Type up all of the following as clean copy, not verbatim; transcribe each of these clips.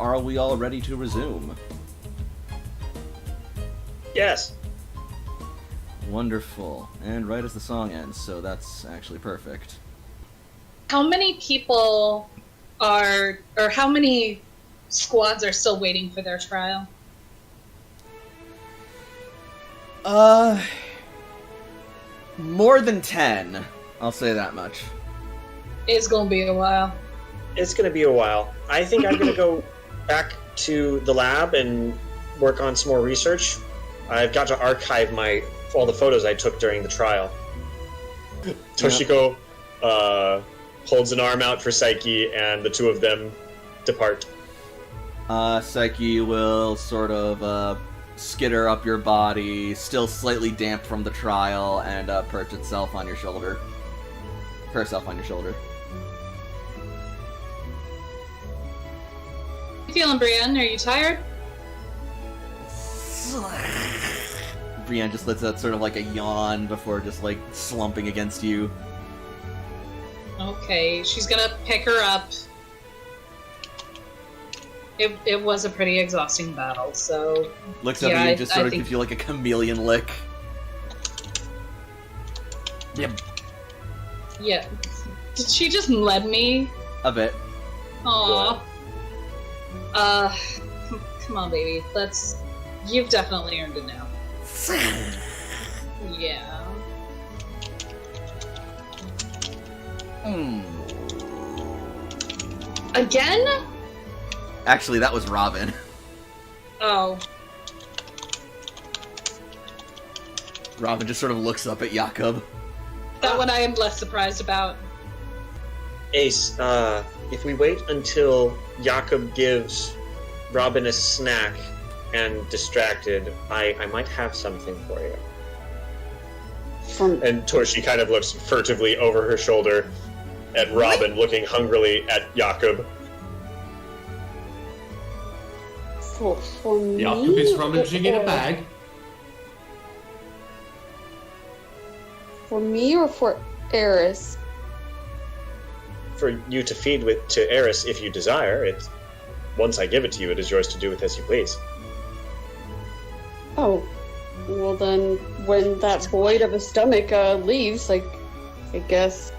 are we all ready to resume? Yes. Wonderful. And right as the song ends, so that's actually perfect. How many people or how many squads are still waiting for their trial? More than 10. I'll say that much. It's gonna be a while. It's going to be a while. I think I'm going to go back to the lab and work on some more research. I've got to archive all the photos I took during the trial. Toshiko holds an arm out for Psyche, and the two of them depart. Psyche will sort of skitter up your body, still slightly damp from the trial, and perch itself on your shoulder. Herself on your shoulder. Feeling, Brienne? Are you tired? Brienne just lets out sort of like a yawn before just like slumping against you. Okay, she's gonna pick her up. It was a pretty exhausting battle, so... Looks up at you and just sort of gives you like a chameleon lick. Yep. Yeah. Did she just lead me? A bit. Aww. Come on, baby. You've definitely earned it now. Yeah. Again? Actually, that was Robin. Oh. Robin just sort of looks up at Jakob. That one I am less surprised about. Ace, if we wait until Jakob gives Robin a snack and distracted, I might have something for you. And Toshi kind of looks furtively over her shoulder at Robin, looking hungrily at Jakob. For me? Jakob is rummaging in a bag. For me or for Eris? For you to feed to Eris if you desire. Once I give it to you, it is yours to do with as you please. Oh. Well then, when that void of a stomach leaves, I guess...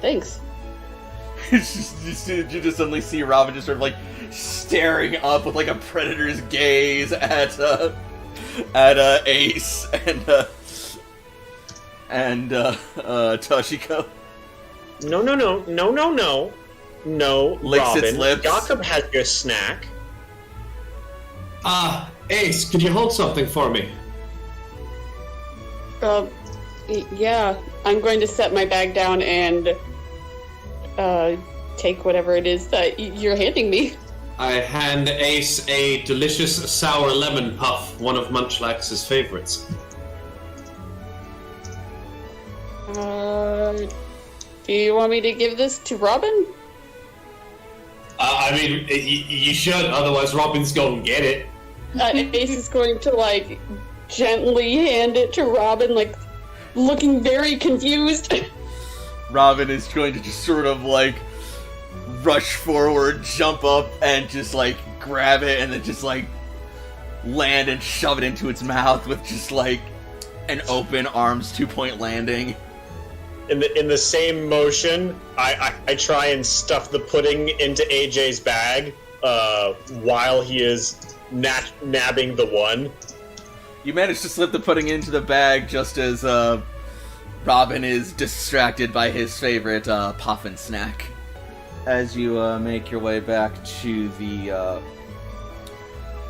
Thanks. You just suddenly see Robin just sort of like staring up with like a predator's gaze at Ace and Toshiko. No, Licks Robin. its lips. Jakob has your snack. Ace, could you hold something for me? Yeah. I'm going to set my bag down and take whatever it is that you're handing me. I hand Ace a delicious sour lemon puff, one of Munchlax's favorites. Do you want me to give this to Robin? I mean, you should, otherwise Robin's gonna get it. Ace is going to, like, gently hand it to Robin, like, looking very confused. Robin is going to just sort of like rush forward, jump up, and just like grab it and then just like land and shove it into its mouth with just like an open arms 2-point landing. In the same motion, I try and stuff the pudding into AJ's bag while he is nabbing the one. You manage to slip the pudding into the bag just as Robin is distracted by his favorite puffin snack. As you make your way back to the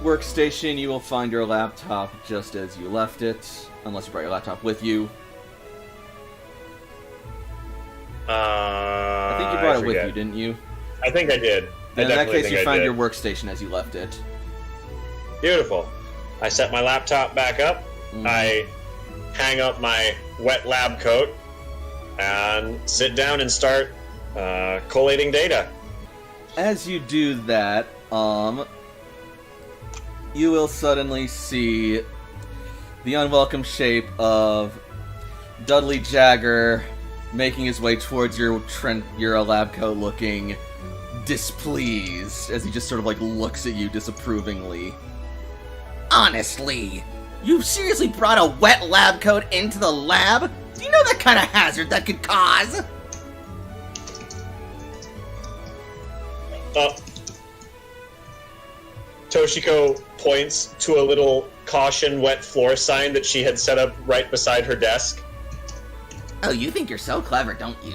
workstation, you will find your laptop just as you left it, unless you brought your laptop with you. I think you brought it with you, didn't you? I think I did. In that case, you find your workstation as you left it. Beautiful. I set my laptop back up. Mm-hmm. I hang up my wet lab coat and sit down and start collating data. As you do that, you will suddenly see the unwelcome shape of Dudley Jagger making his way towards your lab coat looking displeased as he just sort of like looks at you disapprovingly. Honestly, you seriously brought a wet lab coat into the lab? Do you know the kind of hazard that could cause? Toshiko points to a little caution wet floor sign that she had set up right beside her desk. Oh, you think you're so clever, don't you?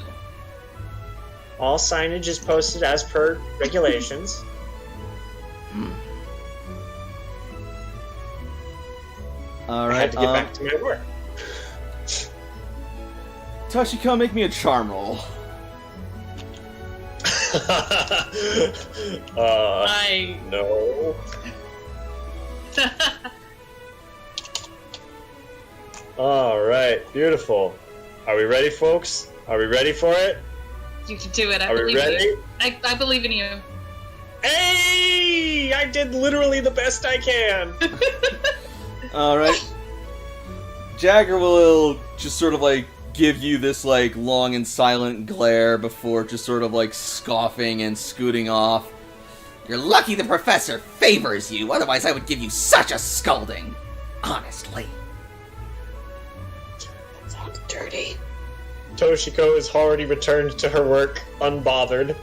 All signage is posted as per regulations. All I right. had to get back to my work. Toshiko, make me a charm roll. I. No. All right, beautiful. Are we ready, folks? Are we ready for it? You can do it. I Are we believe in ready? you. I believe in you. Hey! I did literally the best I can. All right. Jagger will just sort of like give you this like long and silent glare before just sort of like scoffing and scooting off. You're lucky the professor favors you, otherwise I would give you such a scolding. Honestly. Sounds dirty. Toshiko has already returned to her work, unbothered.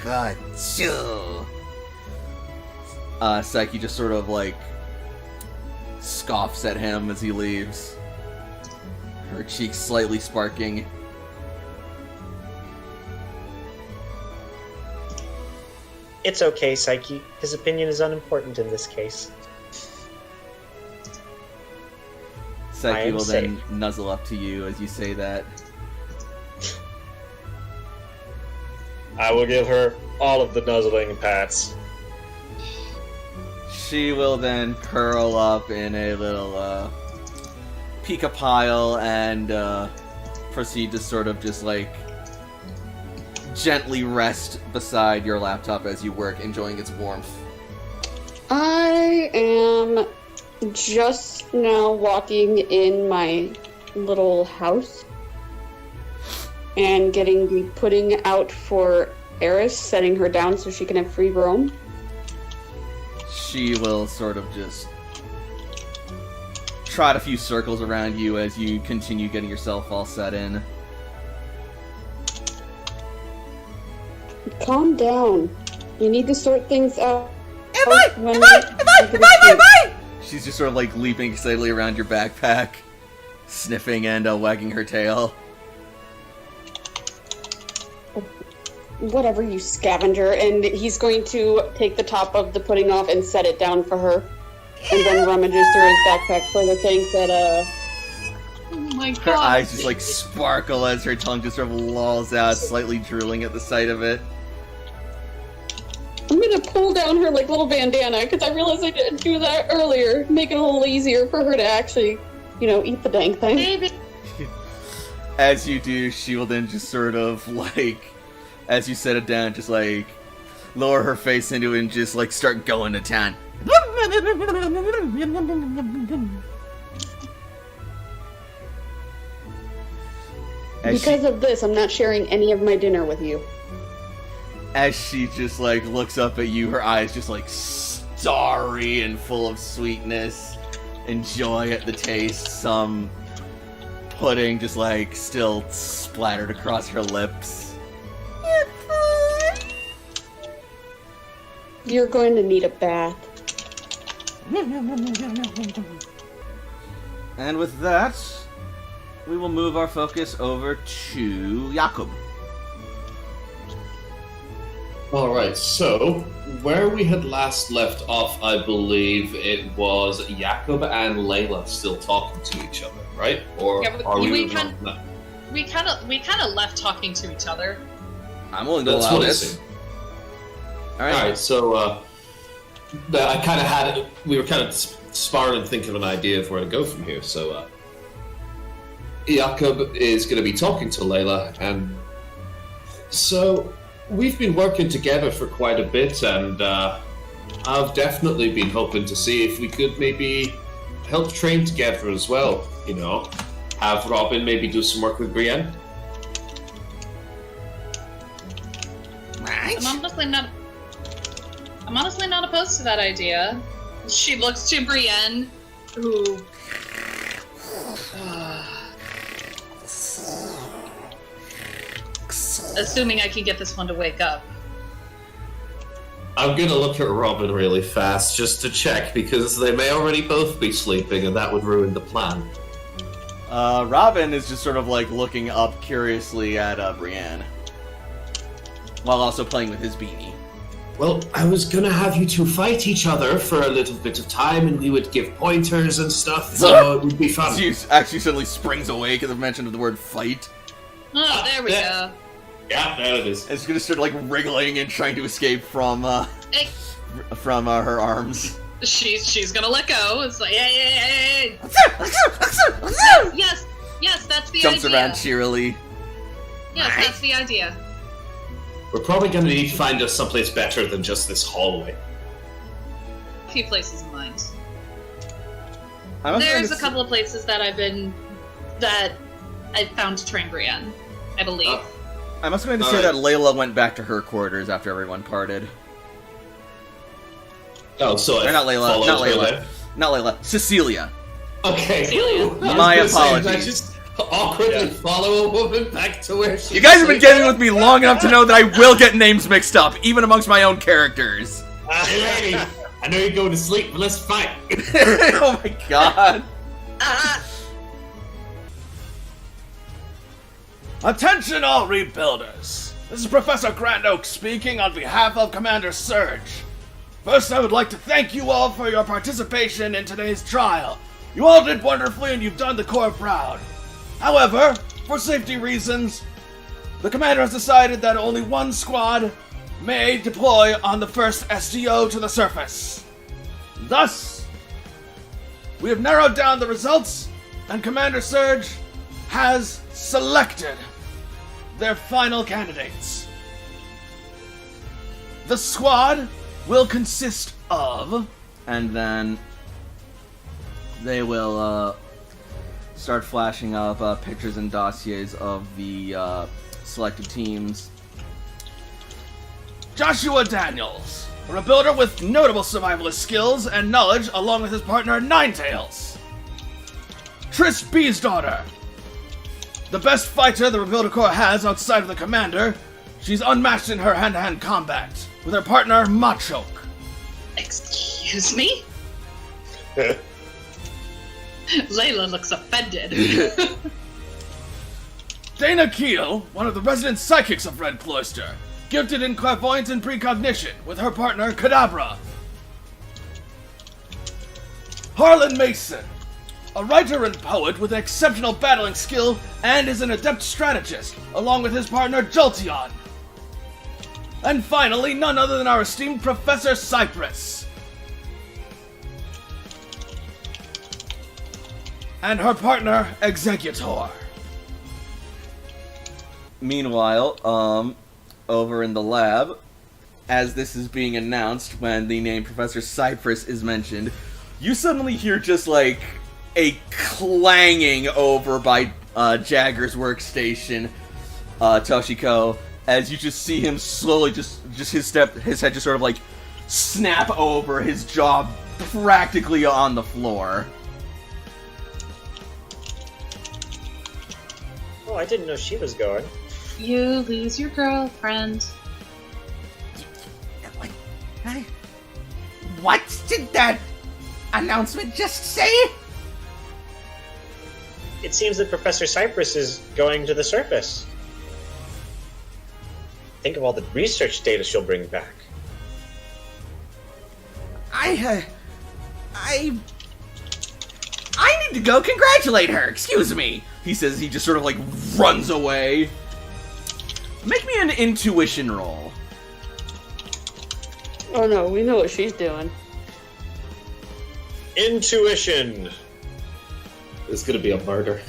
God, shoo. Psyche just sort of like scoffs at him as he leaves. Her cheeks slightly sparking. It's okay, Psyche. His opinion is unimportant in this case. I Psyche am will then safe. nuzzle up to you as you say that. I will give her all of the nuzzling and pats. She will then curl up in a little pika pile and proceed to sort of just like gently rest beside your laptop as you work, enjoying its warmth. I am just now walking in my little house and getting the pudding out for Eris, setting her down so she can have free roam. She will sort of just trot a few circles around you as you continue getting yourself all set in. Calm down. You need to sort things out. Am I? She's just sort of like leaping excitedly around your backpack, sniffing and wagging her tail. Whatever, you scavenger. And he's going to take the top of the pudding off and set it down for her. And then rummages through his backpack for the things that, Oh my god. Her eyes just like sparkle as her tongue just sort of lolls out, slightly drooling at the sight of it. I'm gonna pull down her, like, little bandana, because I realized I didn't do that earlier. Make it a little easier for her to actually, eat the dang thing. Baby. As you do, she will then just sort of like, as you set it down, just like lower her face into it and just like start going to town. As Because of this, I'm not sharing any of my dinner with you. as she just like looks up at you, her eyes just like starry and full of sweetness and joy at the taste. Some pudding just like still splattered across her lips. You're going to need a bath. And with that, we will move our focus over to Jakub. Alright, so where we had last left off, I believe it was Jakob and Layla still talking to each other, right? Or Yeah, are we we moving on from that? We kind of left talking to each other. I'm willing to That's allow what it this. seemed. Alright. Alright, so I kind of had it, we were kind of sparring and thinking of an idea of where to go from here. So Jakob is going to be talking to Layla, and so we've been working together for quite a bit, and I've definitely been hoping to see if we could maybe help train together as well. You know, have Robin maybe do some work with Brienne. I honestly not. I'm honestly not opposed to that idea. She looks to Brienne, who. Assuming I can get this one to wake up. I'm gonna look at Robin really fast just to check because they may already both be sleeping and that would ruin the plan. Robin is just sort of like looking up curiously at Brienne, while also playing with his beanie. Well, I was gonna have you two fight each other for a little bit of time and we would give pointers and stuff, so it would be fun. She actually suddenly springs awake at the mention of the word fight. Oh, there we go. Yeah, there it is. And she's gonna start like wriggling and trying to escape from Hey, her arms. she's gonna let go. It's like, hey. Yes, that's the Jumps idea. around cheerily. Yes, that's the idea. We're probably gonna need to find us someplace better than just this hallway. A few places in mind. I'm There's a couple of places that I found to train Brienne, I believe. I'm also going to say that Layla went back to her quarters after everyone parted. Oh, so Or not Layla, followed not her Layla, there? not Layla, Cecilia. Okay. Celia. I was My gonna say, apologies. I just awkwardly follow a woman back to where she. You guys have been getting with me long enough to know that I will get names mixed up, even amongst my own characters. Hey, lady, I know you're going to sleep, but let's fight. Oh my god. Attention all rebuilders! This is Professor Grand Oak speaking on behalf of Commander Surge. First, I would like to thank you all for your participation in today's trial. You all did wonderfully and you've done the Corps proud. However, for safety reasons, the Commander has decided that only one squad may deploy on the first SDO to the surface. Thus, we have narrowed down the results and Commander Surge has selected their final candidates. The squad will consist of... And then they will start flashing up pictures and dossiers of the selected teams. Joshua Daniels, a rebuilder with notable survivalist skills and knowledge along with his partner Ninetails. Triss Beesdaughter, the best fighter the Rebuilder Corps has outside of the Commander. She's unmatched in her hand-to-hand combat with her partner Machoke. Excuse me? Layla looks offended. Dana Keel, one of the resident psychics of Red Cloister, gifted in clairvoyance and precognition with her partner Kadabra. Harlan Mason, a writer and poet with exceptional battling skill and is an adept strategist, along with his partner Jolteon. And finally, none other than our esteemed Professor Cypress. And her partner, Executor. Meanwhile, over in the lab, as this is being announced, when the name Professor Cypress is mentioned, you suddenly hear just like a clanging over by Jagger's workstation, Toshiko, as you just see him slowly just his head just sort of like snap over, his jaw practically on the floor. Oh, I didn't know she was going. You lose your girlfriend. What did that announcement just say? It seems that Professor Cypress is going to the surface. Think of all the research data she'll bring back. I need to go congratulate her. Excuse me. He says he just sort of like runs away. Make me an intuition roll. Oh no, we know what she's doing. Intuition. It's gonna be a murder.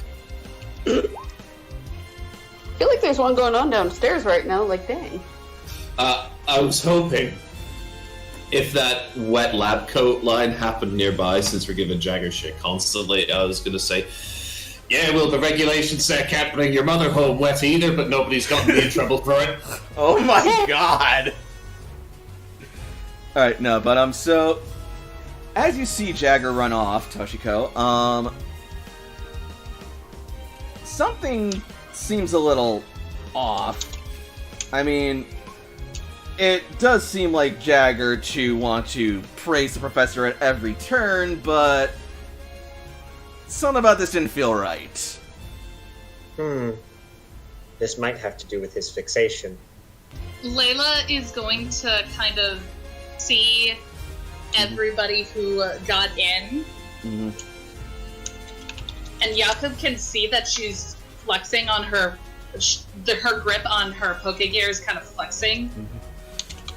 I feel like there's one going on downstairs right now, like dang. I was hoping if that wet lab coat line happened nearby, since we're giving Jagger shit constantly, I was gonna say, yeah, well, the regulations say I can't bring your mother home wet either, but nobody's gotten me in trouble for it. Oh my god! Alright, no, but, so... As you see Jagger run off, Toshiko, something seems a little off. I mean, it does seem like Jagger to want to praise the professor at every turn, but something about this didn't feel right. This might have to do with his fixation. Layla is going to kind of see everybody who got in, Mm-hmm. and Jakob can see that she's flexing on her grip on her Pokegear is kind of flexing.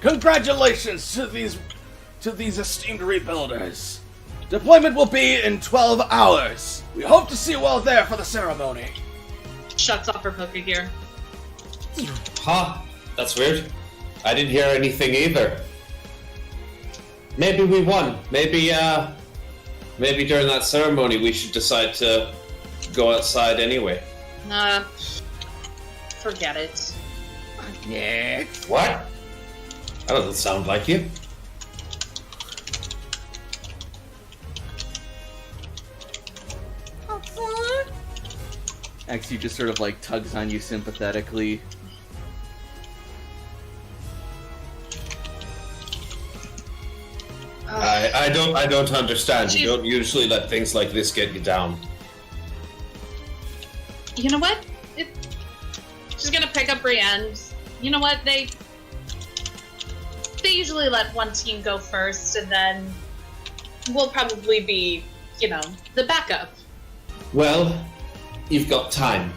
Congratulations to these esteemed rebuilders. Deployment will be in 12 hours. We hope to see you all there for the ceremony. Shuts off her Pokegear. Huh? That's weird. I didn't hear anything either. Maybe we won. Maybe during that ceremony we should decide to go outside anyway. Forget it. Yeah. What? That doesn't sound like you. Actually, just sort of like tugs on you sympathetically. I don't understand. You She's- don't usually let things like this get you down. You know what? She's gonna pick up Brienne. You know what? They usually let one team go first, and then we'll probably be, the backup. Well, you've got time.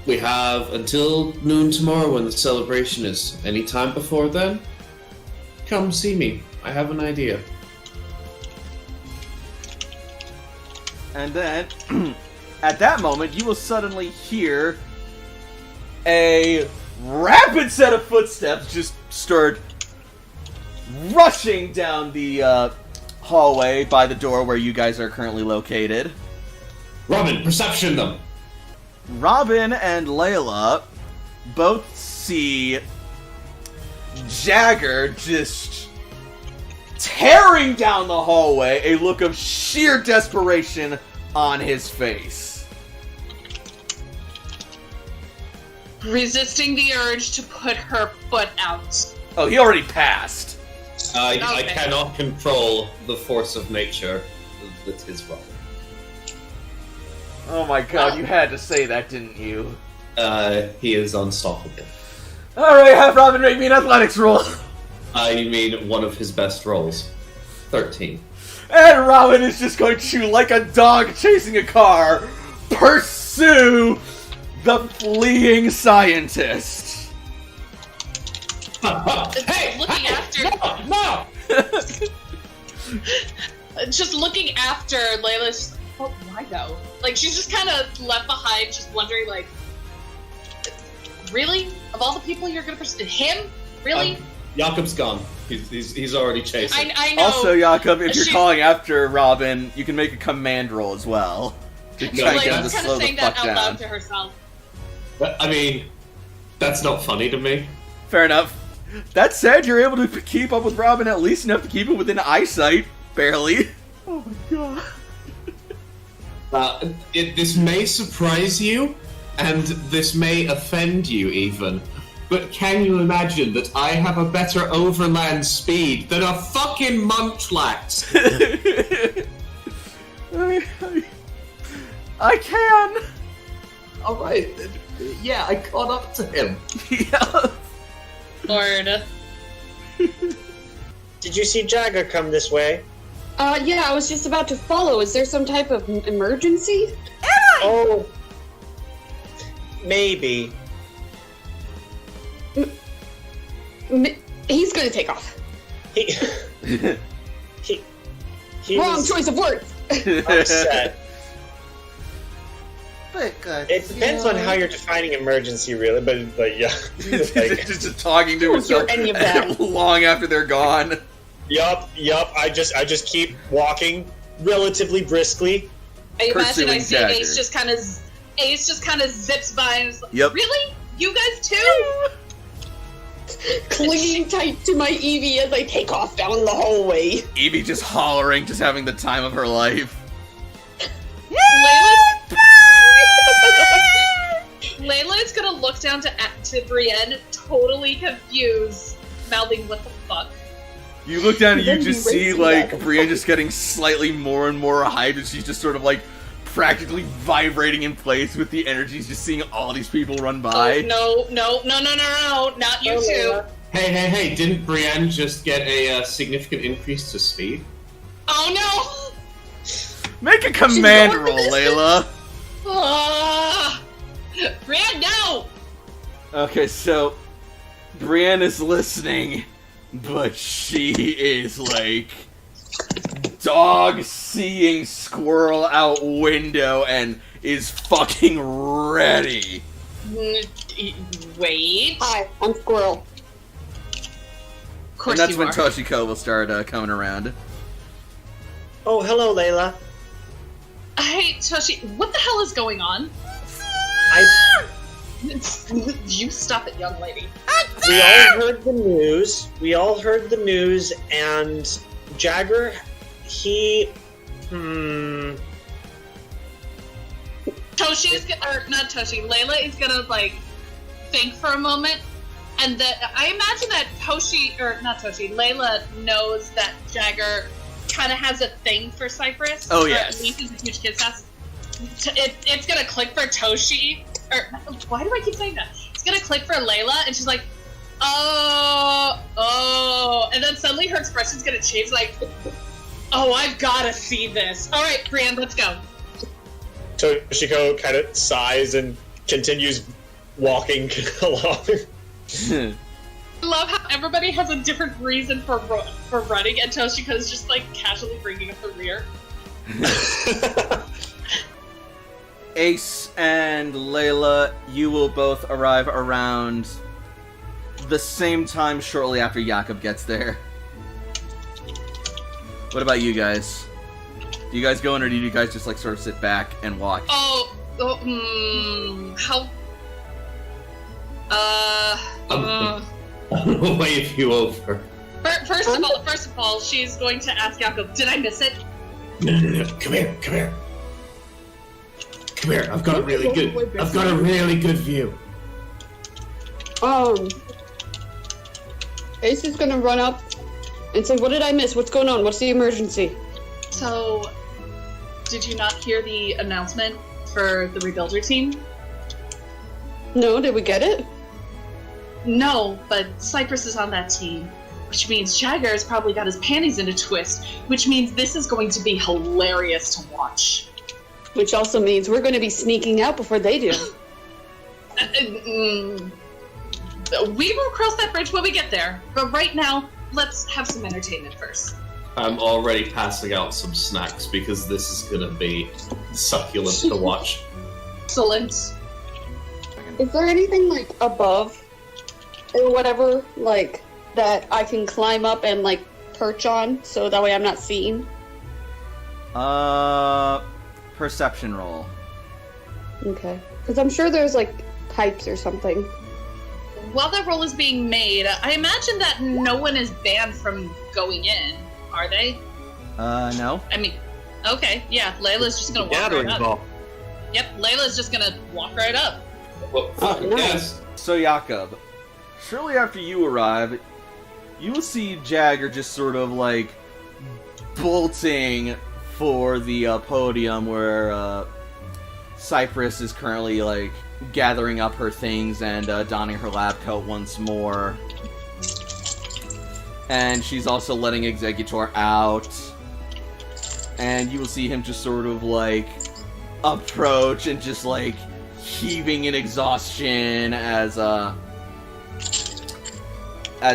We have until noon tomorrow when the celebration is. Any time before then, come see me. I have an idea. And then, at that moment, you will suddenly hear a rapid set of footsteps just start rushing down the hallway by the door where you guys are currently located. Robin, perception them! Robin and Layla both see Jagger just tearing down the hallway, a look of sheer desperation on his face. Resisting the urge to put her foot out. Oh, he already passed. I Okay. cannot control the force of nature with his Robin. Oh my god, you had to say that, didn't you? He is unstoppable. Alright, have Robin rate me an athletics roll. I mean, one of his best rolls. 13. And Robin is just going to, like a dog chasing a car, pursue the fleeing scientist. Hey! Looking after. No! Just looking after Layla's. Oh, why though? Like, she's just kind of left behind, just wondering, like, really? Of all the people you're gonna pursue, him? Really? Jakob's gone. He's already chasing. I know. Also, Jakob, if you're She- calling after Robin, you can make a command roll as well. To try and like, get him to kind slow of the saying that fuck out down. loud to herself. But, I mean, that's not funny to me. Fair enough. That said, you're able to keep up with Robin at least enough to keep him within eyesight. Barely. Oh my god. This may surprise you, and this may offend you even, but can you imagine that I have a better overland speed than a fucking Munchlax? I can. Alright, yeah, I caught up to him. Yeah. Lord. Did you see Jagger come this way? Yeah, I was just about to follow. Is there some type of emergency? Oh, maybe. He's gonna take off. He Wrong was choice of words. upset. But It depends on how you're defining emergency, really. But yeah, like, just talking to Don't hear himself any of that. long after they're gone. yup. I just keep walking relatively briskly. I imagine I Pursuing see Jagger. Ace just kind of zips by and is like, Yep. really? You guys too? clinging tight to my Eevee as I take off down the hallway. Evie just hollering, just having the time of her life. Layla is gonna look down to Brienne, totally confused, mouthing, "What the fuck?" You look down and you Then just you see, race like, back. Brienne just getting slightly more and more hyped, and she's just sort of, like, practically vibrating in place with the energies, just seeing all these people run by. Oh, no, not you two. Hey, didn't Brienne just get a significant increase to speed? Oh no! Make a command going for roll, this Layla. Brienne, no! Okay, so Brienne is listening, but she is like dog seeing squirrel out window and is fucking ready. Wait. Hi, I'm Squirrel. Of course And that's you when are. Toshiko will start coming around. Oh, hello, Layla. Hey, Toshi, what the hell is going on? You stop it, young lady. We all heard the news. And Jagger, he... Not Toshi, Layla is gonna, like, think for a moment, and I imagine that Layla knows that Jagger kind of has a thing for Cypress. Oh, or yes. At least he's a huge kid's ass. It's gonna click for Toshi, or why do I keep saying that? It's gonna click for Layla, and she's like, oh, and then suddenly her expression's gonna change, like, oh, I've gotta see this. All right, Brienne, let's go. Toshiko kind of sighs and continues walking along. I love how everybody has a different reason for running, and Toshiko's just like casually bringing up the rear. Ace and Layla, you will both arrive around the same time shortly after Jakob gets there. What about you guys? Do you guys go in, or do you guys just like sort of sit back and watch? How? I'm gonna wave you over. First of all, she's going to ask Jakob, did I miss it? No. Come here. I've got a really good view. Ace is gonna run up and say, "What did I miss? What's going on? What's the emergency?" So, did you not hear the announcement for the Rebuilder team? No, did we get it? No, but Cypress is on that team, which means Jagger has probably got his panties in a twist, which means this is going to be hilarious to watch. Which also means we're going to be sneaking out before they do. We will cross that bridge when we get there, but right now, let's have some entertainment first. I'm already passing out some snacks because this is gonna be succulent to watch. Excellent. Is there anything like above or whatever, like that I can climb up and like perch on so that way I'm not seen? Perception roll. Okay. Because I'm sure there's like pipes or something. While that roll is being made, I imagine that no one is banned from going in, are they? No. I mean, okay, yeah, Layla's just gonna walk right up. Yep, Layla's just gonna walk right up. Well, fucking nice. yes. So, Jakob, shortly after you arrive, you will see Jagger just sort of like bolting for the podium where Cypress is currently like gathering up her things and donning her lab coat once more. And she's also letting Executor out. And you will see him just sort of like approach and just like heaving in exhaustion as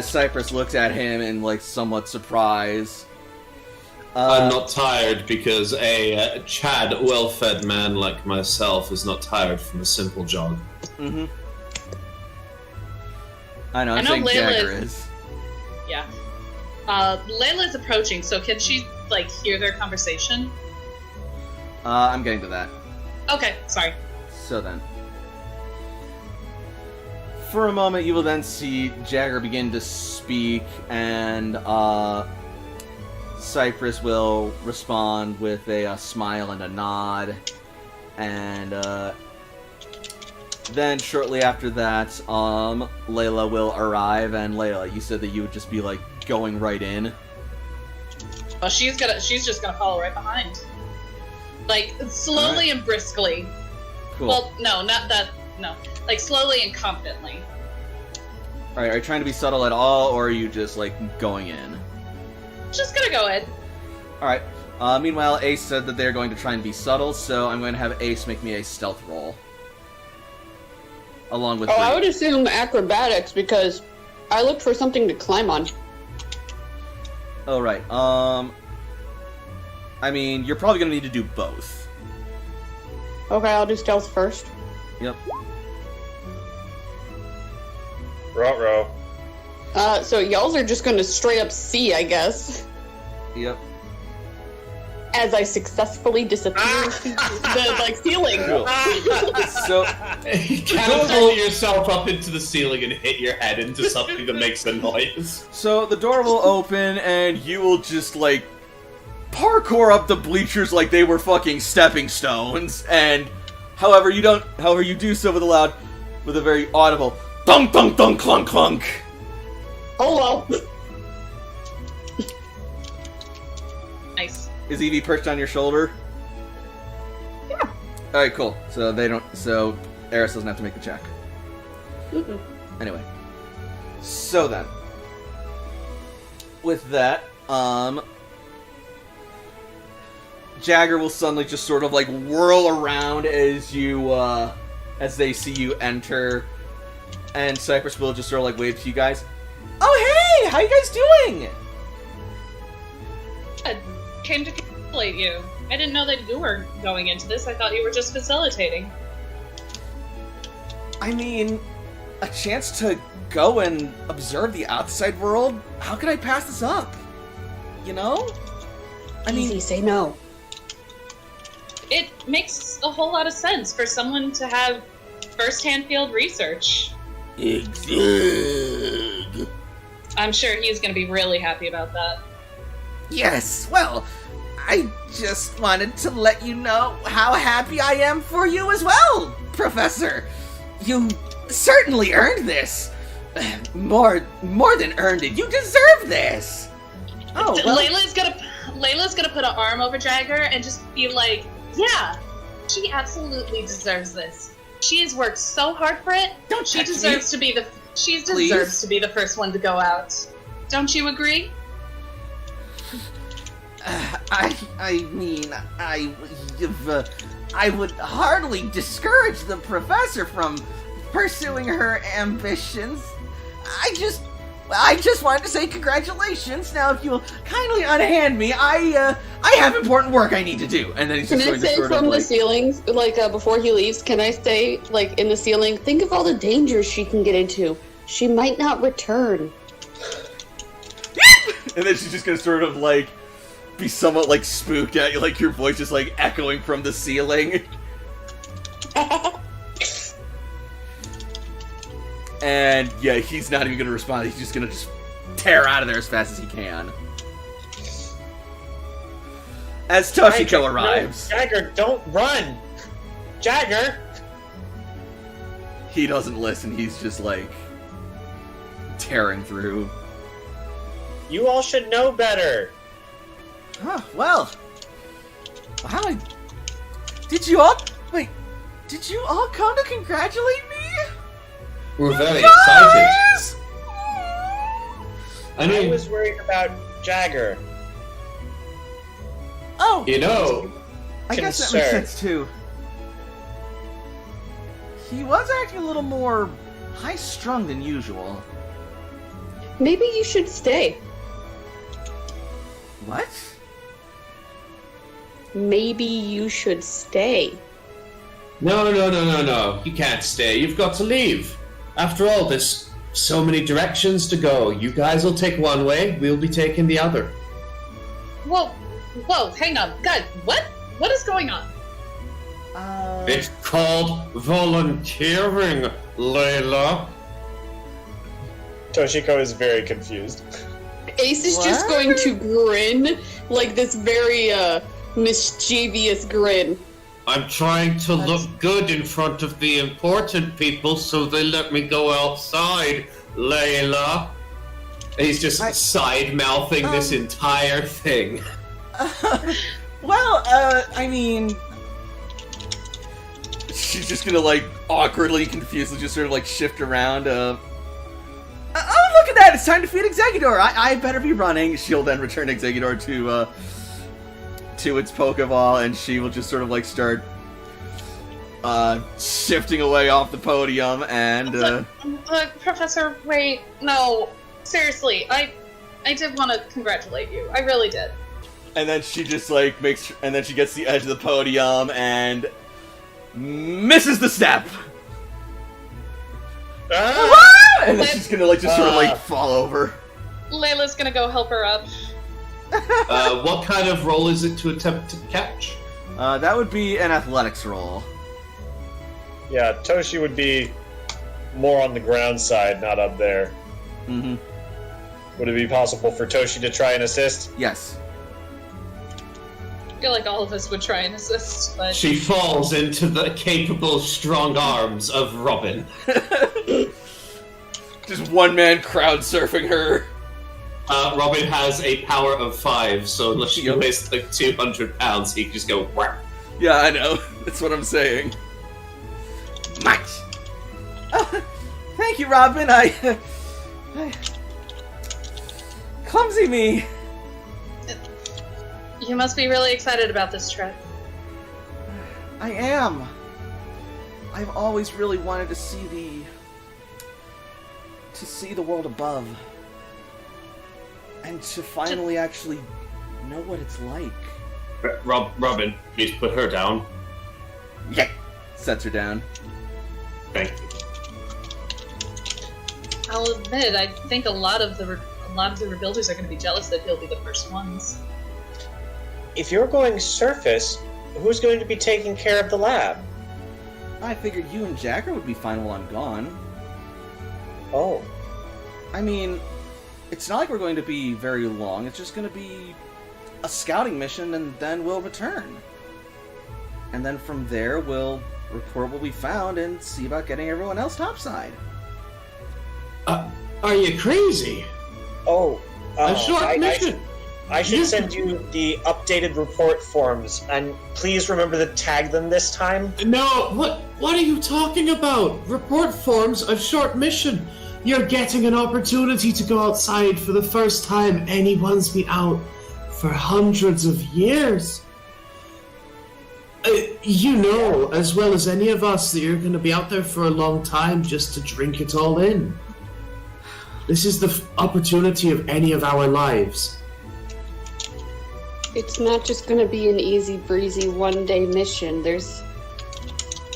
Cypress looks at him in like somewhat surprise. I'm not tired because a Chad, well-fed man like myself is not tired from a simple jog. Mm-hmm. I know, I'm I know saying Layla Jagger is- is. Yeah. Layla's approaching, so can she, like, hear their conversation? I'm getting to that. Okay, sorry. So then. For a moment, you will then see Jagger begin to speak, and Cypress will respond with a smile and a nod, and then shortly after that, Layla will arrive. And Layla, you said that you would just be like going right in. Well, she's just gonna follow right behind, like slowly and briskly. Cool. Well, no, not that. No, like slowly and confidently. All right, are you trying to be subtle at all, or are you just like going in? Just gonna go in. All right. Meanwhile, Ace said that they're going to try and be subtle, so I'm going to have Ace make me a stealth roll. Along with. Oh, I Reed. would assume acrobatics because I looked for something to climb on. Oh, right. I mean, you're probably going to need to do both. Okay, I'll do stealth first. Yep. Ruh-roh. So y'all are just gonna straight up see, I guess, Yep. as I successfully disappear into the like ceiling. Cool. So, You catapult yourself up into the ceiling and hit your head into something that makes a noise. so the door will open, and you will just like parkour up the bleachers like they were fucking stepping stones. And however, you do so with a very audible thunk thunk thunk clunk clunk. Oh well. Nice. Is Evie perched on your shoulder? Yeah. All right, cool. So Eris doesn't have to make the check. Mm-mm. Anyway, so then, with that, Jagger will suddenly just sort of like whirl around as as they see you enter, and Cypress will just sort of like wave to you guys. Oh, hey! How you guys doing? I came to congratulate you. I didn't know that you were going into this. I thought you were just facilitating. I mean, a chance to go and observe the outside world? How could I pass this up? You know? I mean, Easy, say no. It makes a whole lot of sense for someone to have first-hand field research. I'm sure he's going to be really happy about that. Yes, well, I just wanted to let you know how happy I am for you as well, Professor. You certainly earned this. More than earned it. You deserve this. Oh, well, Layla's gonna put an arm over Jagger and just be like, yeah, she absolutely deserves this. She has worked so hard for it. She touch deserves to be the deserves to be the first one to go out. Don't you agree? I mean, I would hardly discourage the professor from pursuing her ambitions. I just wanted to say congratulations. Now, if you'll kindly unhand me, I have important work I need to do. And then he's Can just I going to say sort of from the like, ceiling, like before he leaves, can I say, like in the ceiling, think of all the dangers she can get into. She might not return. and then she's just gonna sort of like be somewhat like spooked at you, like your voice is like echoing from the ceiling. And yeah, he's not even gonna respond. He's just gonna tear out of there as fast as he can. As Toshiko arrives, No, Jagger, don't run! Jagger! he doesn't listen. He's just like tearing through. You all should know better. huh, well, did you all come to congratulate me? We're very excited. I I mean, was worried about Jagger. Oh, you know, I guess that makes concern. sense too. He was acting a little more high-strung than usual. Maybe you should stay. What? Maybe you should stay. no. You can't stay. You've got to leave. After all, there's so many directions to go. You guys will take one way, we'll be taking the other. Whoa, hang on, guys, what is going on? It's called volunteering, Layla. Toshiko is very confused. Ace is just What? going to grin, like this very mischievous grin. I'm trying to look good in front of the important people so they let me go outside, Layla. He's just side-mouthing this entire thing. Well, I mean, She's just gonna like awkwardly, confusedly, just sort of like shift around. oh, look at that! It's time to feed Exeggutor. I better be running. She'll then return Exeggutor to its Pokeball, and she will just sort of like start shifting away off the podium. And Look, Professor, wait, no, seriously, I did want to congratulate you. I really did. and then she just like and then she gets to the edge of the podium and misses the step. And then she's gonna like just sort of like fall over. Layla's gonna go help her up. What kind of roll is it to attempt to catch? that would be an athletics roll. Yeah, Toshi would be more on the ground side, not up there. Mm-hmm. Would it be possible for Toshi to try and assist? Yes. I feel like all of us would try and assist, but She falls into the capable, strong arms of Robin. Just one man crowd surfing her. Robin has a power of 5, so unless she weighs like 200 pounds, he can just go whap. Yeah, I know. That's what I'm saying. Much. Thank you, Robin. I clumsy me. you must be really excited about this trip. I am. I've always really wanted to see the world above, and to finally actually know what it's like. Robin, please put her down. Yeah. Sets her down. Thank you. I'll admit, I think a lot of the rebuilders are going to be jealous that he'll be the first ones. If you're going surface, who's going to be taking care of the lab? I figured you and Jagger would be fine while I'm gone. Oh. I mean, it's not like we're going to be very long. It's just going to be a scouting mission, and then we'll return. And then from there, we'll report what we found and see about getting everyone else topside. Are you crazy? Oh. A short mission. I should send you the updated report forms, and please remember to tag them this time. No, what are you talking about? Report forms, a short mission. You're getting an opportunity to go outside for the first time anyone's been out for hundreds of years. You know, as well as any of us, that you're going to be out there for a long time just to drink it all in. This is the opportunity of any of our lives. It's not just going to be an easy breezy one-day mission. There's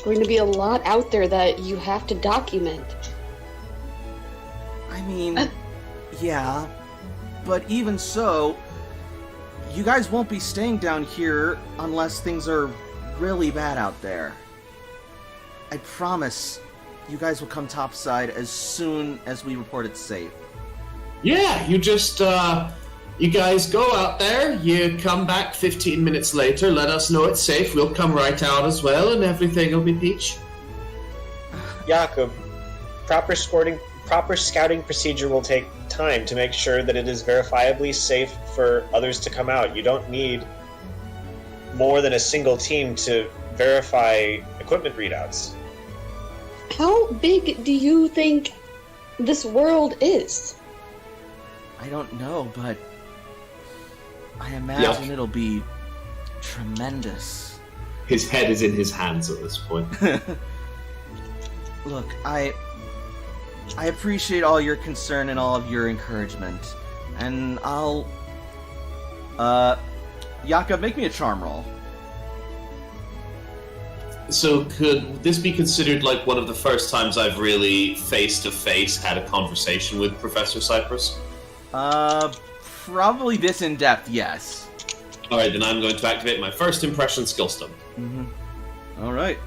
going to be a lot out there that you have to document. I mean, yeah, but even so, you guys won't be staying down here unless things are really bad out there. I promise you guys will come topside as soon as we report it's safe. Yeah, you just, you guys go out there, you come back 15 minutes later, let us know it's safe, we'll come right out as well, and everything will be peach. Jakob, proper scouting procedure will take time to make sure that it is verifiably safe for others to come out. You don't need more than a single team to verify equipment readouts. How big do you think this world is? I don't know, but I imagine it'll be tremendous. His head is in his hands at this point. Look, I appreciate all your concern and all of your encouragement. And I'll... Jakob, make me a charm roll. So could this be considered like one of the first times I've really face-to-face had a conversation with Professor Cypress? Probably this in-depth, yes. Alright, then I'm going to activate my first impression skill stone. Mm-hmm. Alright.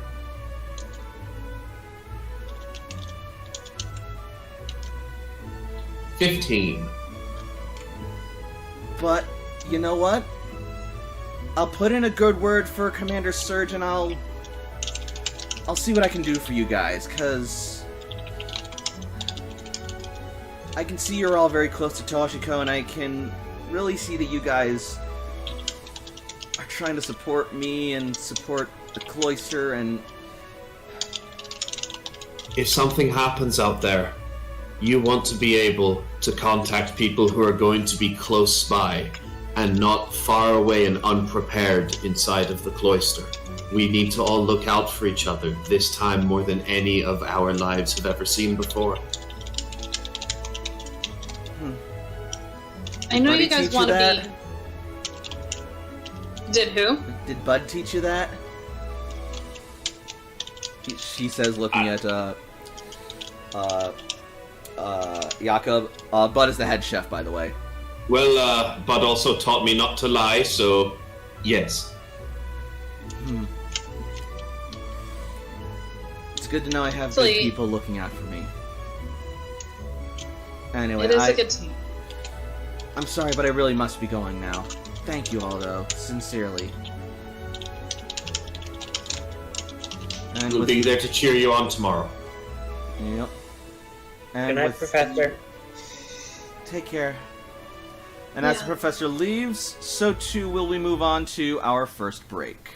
15. But, you know what? I'll put in a good word for Commander Surge, and I'll see what I can do for you guys, because I can see you're all very close to Toshiko, and I can really see that you guys are trying to support me and support the cloister, and If something happens out there, you want to be able to contact people who are going to be close by and not far away and unprepared inside of the cloister. We need to all look out for each other, this time more than any of our lives have ever seen before. I know Buddy you guys teach you want to that? be. Did who? Did Bud teach you that? She says, looking at Jakob. Bud is the head chef, by the way. Well, Bud also taught me not to lie, so yes. It's good to know I have So good you- people looking out for me. Anyway, It is a good team. I'm sorry, but I really must be going now. Thank you all, though, sincerely. And We'll with be there to cheer you on tomorrow. Yep. And Good night, with- Professor. Take care. And as the Yeah. professor leaves, so too will we move on to our first break.